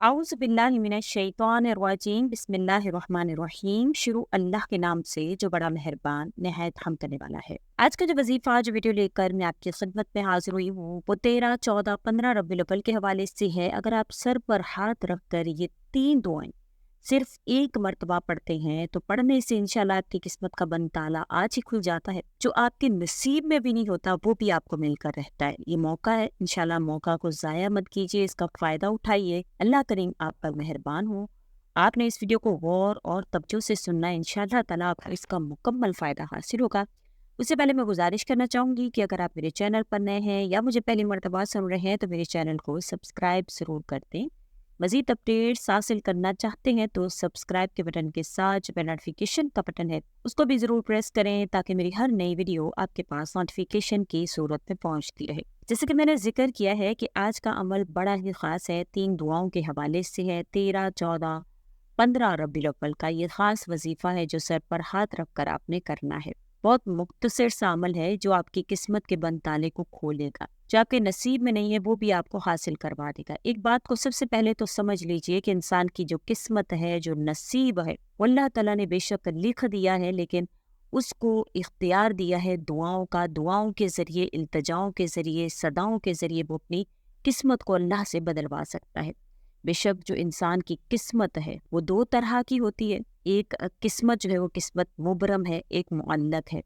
आउज़ बिल्लाहि मिनश शैतानिर रजीम बिस्मिल्लाहिर्रहमानिर्रहीम। शुरू अल्लाह के नाम से जो बड़ा मेहरबान निहायत हम करने वाला है। आज का जो वजीफ़ा जो वीडियो लेकर मैं आपकी खिदमत में हाजिर हुई हूँ वो 13, 14, 15 रबीउल अव्वल के हवाले से है। अगर आप सर पर हाथ रख कर ये 3 दुआएं सिर्फ एक मर्तबा पढ़ते हैं तो पढ़ने से इंशाल्लाह आपकी किस्मत का बंद ताला आज ही खुल जाता है। जो आपके नसीब में भी नहीं होता वो भी आपको मिलकर रहता है। ये मौका है, इंशाल्लाह मौका को ज़ाया मत कीजिए, इसका फ़ायदा उठाइए। अल्लाह करीम आप पर मेहरबान हो। आपने इस वीडियो को गौर और तवज्जो से सुनना है, इंशाल्लाह ताला आपको इसका मुकम्मल फ़ायदा हासिल होगा। उससे पहले मैं गुजारिश करना चाहूँगी कि अगर आप मेरे चैनल पर नए हैं या मुझे पहली मर्तबा सुन रहे हैं तो मेरे चैनल को सब्सक्राइब ज़रूर कर दें। मज़ीद अपडेट्स हासिल करना चाहते हैं तो सब्सक्राइब के बटन के साथ जो नोटिफिकेशन का बटन है उसको भी ज़रूर प्रेस करें ताकि मेरी हर नई वीडियो आपके पास नोटिफिकेशन की सूरत में पहुंचती रहे। जैसे कि मैंने जिक्र किया है कि आज का अमल बड़ा ही ख़ास है, 3 दुआओं के हवाले से है। 13, 14, 15 रबीउल अव्वल का ये ख़ास वजीफ़ा है जो सर पर हाथ रख कर आपने करना है। बहुत मुख्तसर सा अमल है जो आपकी किस्मत के बंद ताले को खोलेगा। जो आपके नसीब में नहीं है वो भी आपको हासिल करवा देगा। एक बात को सबसे पहले तो समझ लीजिए कि इंसान की जो किस्मत है, जो नसीब है, वो अल्लाह ताला ने बेशक लिख दिया है, लेकिन उसको इख्तियार दिया है दुआओं का। दुआओं के ज़रिए, इल्तिजाओं के ज़रिए, सदाओं के ज़रिए वो अपनी किस्मत को अल्लाह से बदलवा सकता है। बेशक जो इंसान की किस्मत है वो 2 तरह की होती है। एक किस्मत जो है वो किस्मत मुबरम है, एक मुअल्लक है।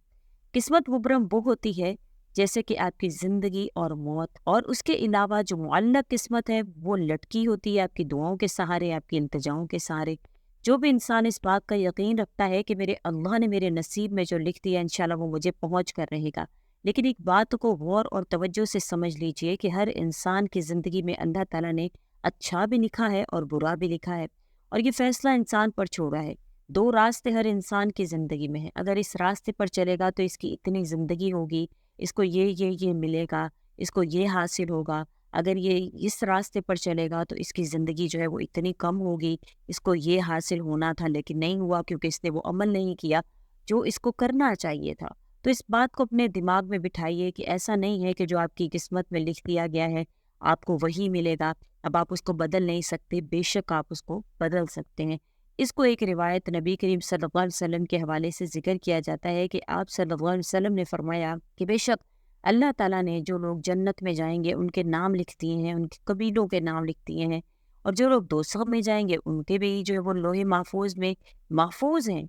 किस्मत मुबरम वो होती है जैसे कि आपकी ज़िंदगी और मौत, और उसके अलावा जो मुअल्लक किस्मत है वो लटकी होती है आपकी दुआओं के सहारे, आपकी इल्तिजाओं के सहारे। जो भी इंसान इस बात का यकीन रखता है कि मेरे अल्लाह ने मेरे नसीब में जो लिख दिया इंशाल्लाह वो मुझे पहुंच कर रहेगा। लेकिन एक बात को गौर और तवज्जो से समझ लीजिए कि हर इंसान की ज़िंदगी में अल्लाह ताला ने अच्छा भी लिखा है और बुरा भी लिखा है, और ये फैसला इंसान पर छोड़ा है। 2 रास्ते हर इंसान की ज़िंदगी में है। अगर इस रास्ते पर चलेगा तो इसकी इतनी ज़िंदगी होगी, इसको ये मिलेगा, इसको ये हासिल होगा। अगर ये इस रास्ते पर चलेगा तो इसकी ज़िंदगी जो है वो इतनी कम होगी, इसको ये हासिल होना था लेकिन नहीं हुआ क्योंकि इसने वो अमल नहीं किया जो इसको करना चाहिए था। तो इस बात को अपने दिमाग में बिठाइए कि ऐसा नहीं है कि जो आपकी किस्मत में लिख दिया गया है आपको वही मिलेगा। अब आप उसको बदल नहीं सकते, बेशक आप उसको बदल सकते हैं। इसको एक रिवायत नबी करीम सल्लल्लाहु अलैहि वसल्लम के हवाले से ज़िक्र किया जाता है कि आप सल्लल्लाहु अलैहि वसल्लम ने फरमाया कि बेशक अल्लाह ताला ने जो लोग जन्नत में जाएंगे उनके नाम लिख दिए हैं, उनके कबीलों के नाम लिख दिए हैं, और जो लोग दोज़ख में जाएंगे उनके भी जो है वो लोहे महफूज में महफूज हैं।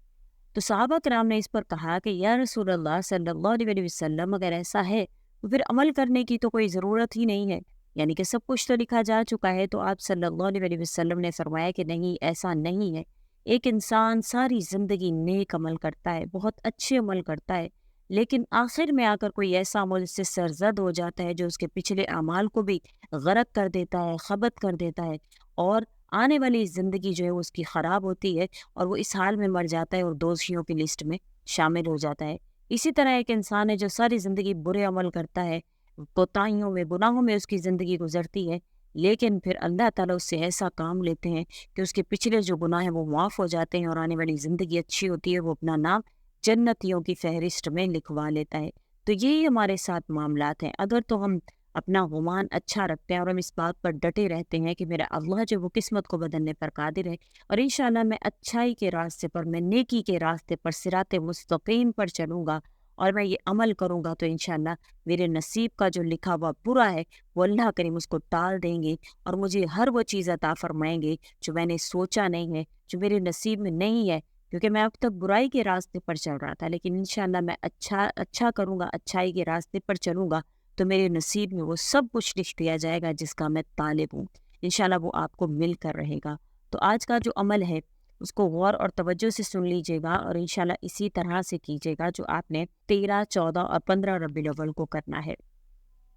तो सहाबा कराम ने इस पर कहा कि या रसूल अल्लाह सल्लल्लाहु अलैहि वसल्लम, अगर ऐसा है तो फिर अमल करने की तो कोई ज़रूरत ही नहीं है, यानी कि सब कुछ तो लिखा जा चुका है। तो आप सल्लल्लाहु अलैहि वसल्लम ने फरमाया कि नहीं, ऐसा नहीं है। एक इंसान सारी ज़िंदगी नेक अमल करता है, बहुत अच्छे अमल करता है, लेकिन आखिर में आकर कोई ऐसा अमल उससे सरजद हो जाता है जो उसके पिछले अमाल को भी गरक कर देता है, खबत कर देता है, और आने वाली ज़िंदगी जो है वो उसकी ख़राब होती है और वो इस हाल में मर जाता है और दोषियों की लिस्ट में शामिल हो जाता है। इसी तरह एक इंसान है जो सारी ज़िंदगी बुरे अमल करता है, कोताहियों में, गुनाहों में उसकी ज़िंदगी गुजरती है, लेकिन फिर अल्लाह ताला उससे ऐसा काम लेते हैं कि उसके पिछले जो गुनाह हैं वो माफ़ हो जाते हैं और आने वाली ज़िंदगी अच्छी होती है, वो अपना नाम जन्नतियों की फहरिस्त में लिखवा लेता है। तो यही हमारे साथ मामलात हैं। अगर तो हम अपना गुमान अच्छा रखते हैं और हम इस बात पर डटे रहते हैं कि मेरा अल्लाह जो वो किस्मत को बदलने पर कादिर है, और इंशाल्लाह मैं अच्छाई के रास्ते पर, मैं नेकी के रास्ते पर, सिराते मुस्तकीम पर चलूँगा और मैं ये अमल करूँगा, तो इंशाल्लाह मेरे नसीब का जो लिखा हुआ बुरा है वो अल्लाह करीम उसको टाल देंगे और मुझे हर वो चीज़ अता फरमाएंगे जो मैंने सोचा नहीं है, जो मेरे नसीब में नहीं है। क्योंकि मैं अब तक बुराई के रास्ते पर चल रहा था, लेकिन इंशाल्लाह मैं अच्छा करूँगा, अच्छाई के रास्ते पर चलूँगा, तो मेरे नसीब में वो सब कुछ लिख दिया जाएगा जिसका मैं तालिब हूँ। इंशाल्लाह वो आपको मिल कर रहेगा। तो आज का जो अमल है उसको गौर और तवज्जो से सुन लीजिएगा और इंशाल्लाह इसी तरह से कीजिएगा जो आपने 13, 14 और 15 रबीउल अव्वल को करना है।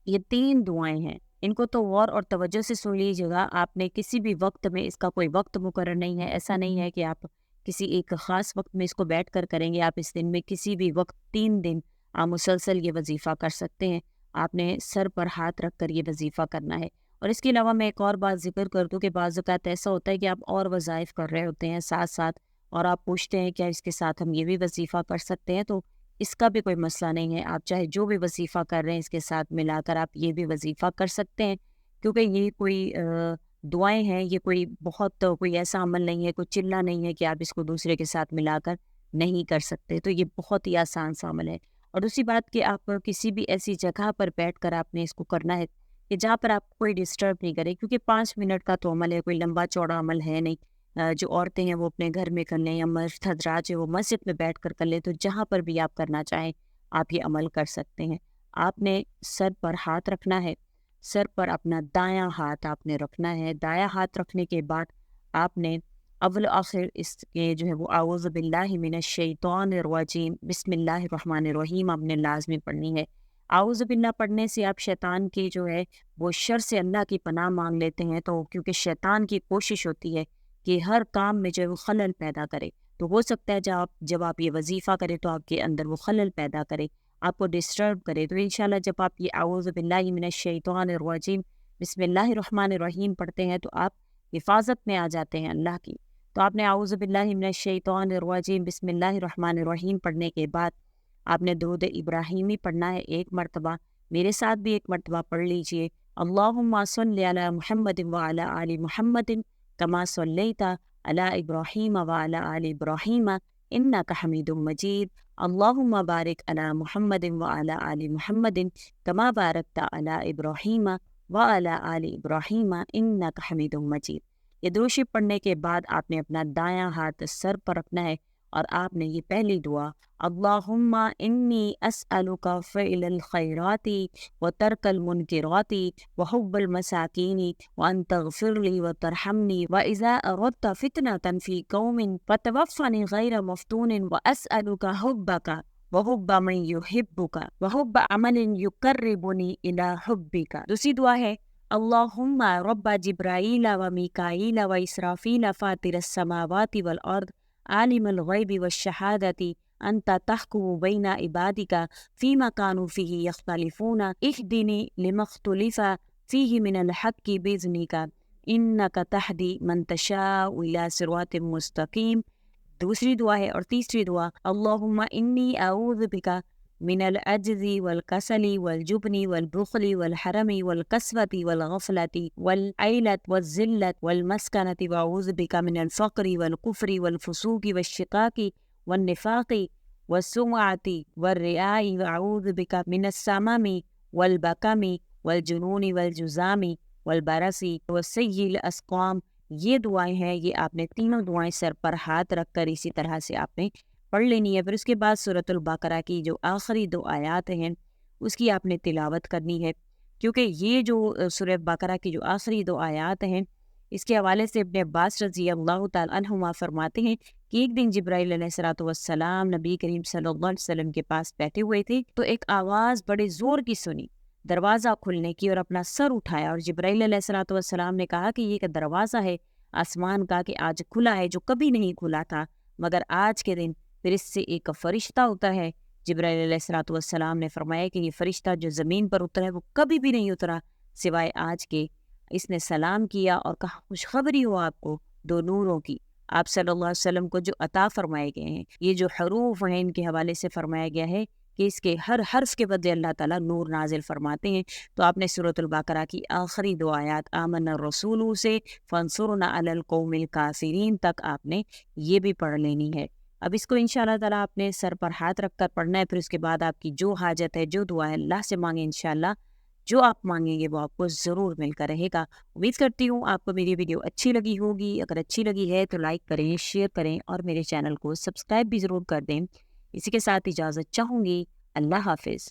ये 3 दुआएँ हैं, इनको तो गौर और तवज्जो से सुन लीजिएगा। आपने किसी भी वक़्त में, इसका कोई वक़्त मुकर्रर नहीं है, ऐसा नहीं है कि आप किसी एक ख़ास वक़्त में इसको बैठ कर करेंगे। आप इस दिन में किसी भी वक़्त 3 दिन आप मुसलसल ये वज़ीफ़ा कर सकते हैं। आपने सर पर हाथ रख कर ये वज़ीफ़ा करना है। और इसके अलावा मैं एक और बात ज़िक्र कर दूँ कि बाज़ औक़ात ऐसा होता है कि आप और वज़ाइफ़ कर रहे होते हैं साथ-साथ, और आप पूछते हैं क्या इसके साथ हम ये भी वज़ीफ़ा कर सकते हैं? तो इसका भी कोई मसला नहीं है। आप चाहे जो भी वज़ीफ़ा कर रहे हैं इसके साथ मिलाकर आप ये भी वज़ीफ़ा कर सकते हैं, क्योंकि ये कोई دعائیں ہیں یہ کوئی ایسا عمل نہیں ہے، کوئی چلہ نہیں ہے کہ آپ اس کو دوسرے کے ساتھ ملا کر نہیں کر سکتے، تو یہ بہت ہی آسان سا عمل ہے۔ اور دوسری بات کہ آپ کسی بھی ایسی جگہ پر بیٹھ کر آپ نے اس کو کرنا ہے کہ جہاں پر آپ کوئی ڈسٹرب نہیں کرے، کیونکہ 5 منٹ کا تو عمل ہے، کوئی لمبا چوڑا عمل ہے نہیں۔ جو عورتیں ہیں وہ اپنے گھر میں کر لیں، یا مرد حضرات جو وہ مسجد میں بیٹھ کر لیں، تو جہاں پر بھی آپ کرنا چاہیں آپ یہ عمل کر سکتے ہیں۔ آپ نے سر پر ہاتھ رکھنا ہے، سر پر اپنا دایاں ہاتھ آپ نے رکھنا ہے۔ دایاں ہاتھ رکھنے کے بعد آپ نے اول آخر اس کے جو ہے وہ اعوذ باللہ من الشیطان الرجیم بسم اللہ الرحمن الرحیم آپ نے لازمی پڑھنی ہے۔ اعوذ باللہ پڑھنے سے آپ شیطان کی جو ہے وہ شر سے اللہ کی پناہ مانگ لیتے ہیں، تو کیونکہ شیطان کی کوشش ہوتی ہے کہ ہر کام میں جو ہے وہ خلل پیدا کرے، تو ہو سکتا ہے جب آپ یہ وظیفہ کریں تو آپ کے اندر وہ خلل پیدا کرے، آپ کو ڈسٹرب کرے۔ تو انشاءاللہ جب آپ یہ اعوذ باللہ من الشیطان الرجیم بسم اللہ الرحمن الرحیم پڑھتے ہیں تو آپ حفاظت میں آ جاتے ہیں اللہ کی۔ تو آپ نے اعوذ باللہ من الشیطان الرجیم بسم اللہ الرحمن الرحیم پڑھنے کے بعد آپ نے درود ابراہیمی پڑھنا ہے 1 مرتبہ، میرے ساتھ بھی 1 مرتبہ پڑھ لیجئے۔ اللہم صلی علی محمد وعلی آل محمد کما صلیت علی ابراہیم وعلی آل ابراہیم انک حمید مجید، اللہم بارک علی محمد وعلی آل محمد کما بارکت علی ابراہیم وعلی آل ابراہیم انک حمید مجید۔ یہ درود شریف پڑھنے کے بعد آپ نے اپنا دایاں ہاتھ سر پر رکھنا ہے اور آپ نے یہ پہلی دعا اللہم انی اسألک فعل الخیرات وترک المنکرات وحب المساکین وان تغفر لی وترحمنی واذا اردت فتنة فی قوم فتوفنی غیر مفتون واسألک حبک وحب من یحبک وحب عمل یقربنی الی حبک۔ دوسری دعا ہے اللہم رب جبرائیل و میکائیل و اسرافیل فاطر السماوات والارض عالم الغیب والشہادت انت تحکم بین عبادک فیما کانوا فیہ یختلفون اہدنی لما اختلف فیہ من الحق باذنک انک تہدی من تشاء الی صراط مستقیم۔ دوسری دعا ہے اور تیسری دعا اللہم انی اعوذ بک من العجز والکسل والجبن والبخل والحرم والکسوۃ والغفلۃ والعیلۃ والذلۃ والمسکنۃ واعوذ بک من الفقر والکفر والفسوق والشقاق والنفاق والسمعۃ والرئاء واعوذ بک من السمم والبکم والجنون والجذام والبرص وسیء الاسقام۔ یہ دعائیں ہیں، یہ آپ نے تینوں دعائیں سر پر ہاتھ رکھ کر اسی طرح سے آپ نے پڑھ لینی ہے۔ پھر اس کے بعد سورۃ البقرہ کی جو آخری 2 آیات ہیں اس کی آپ نے تلاوت کرنی ہے، کیونکہ یہ جو سورۃ بقرہ کی جو آخری 2 آیات ہیں اس کے حوالے سے ابن عباس رضی اللہ تعالیٰ عنہما فرماتے ہیں کہ ایک دن جبرائیل علیہ الصلوۃ والسلام نبی کریم صلی اللہ علیہ وسلم کے پاس بیٹھے ہوئے تھے، تو ایک آواز بڑے زور کی سنی، دروازہ کھلنے کی، اور اپنا سر اٹھایا، اور جبرائیل علیہ الصلوۃ والسلام نے کہا کہ یہ ایک دروازہ ہے آسمان کا کہ آج کھلا ہے، جو کبھی نہیں کھلا تھا مگر آج کے دن پھر اس سے ایک فرشتہ ہوتا ہے۔ جبرائیل علیہ الصلوۃ والسلام نے فرمایا کہ یہ فرشتہ جو زمین پر اترا ہے وہ کبھی بھی نہیں اترا سوائے آج کے۔ اس نے سلام کیا اور کہا خوشخبری ہو آپ کو 2 نوروں کی، آپ صلی اللہ علیہ وسلم کو جو عطا فرمائے گئے ہیں۔ یہ جو حروف ہیں ان کے حوالے سے فرمایا گیا ہے کہ اس کے ہر حرف کے بدلے اللہ تعالیٰ نور نازل فرماتے ہیں۔ تو آپ نے سورۃ البقرہ کی آخری 2 آیات آمن الرسول سے فانصرنا علی القوم الکافرین تک آپ نے یہ بھی پڑھ لینی ہے۔ اب اس کو انشاءاللہ تعالیٰ آپ نے سر پر ہاتھ رکھ کر پڑھنا ہے، پھر اس کے بعد آپ کی جو حاجت ہے، جو دعا ہے اللہ سے مانگیں، انشاءاللہ جو آپ مانگیں گے وہ آپ کو ضرور مل کر رہے گا۔ امید کرتی ہوں آپ کو میری ویڈیو اچھی لگی ہوگی، اگر اچھی لگی ہے تو لائک کریں، شیئر کریں اور میرے چینل کو سبسکرائب بھی ضرور کر دیں۔ اسی کے ساتھ اجازت چاہوں گی، اللہ حافظ۔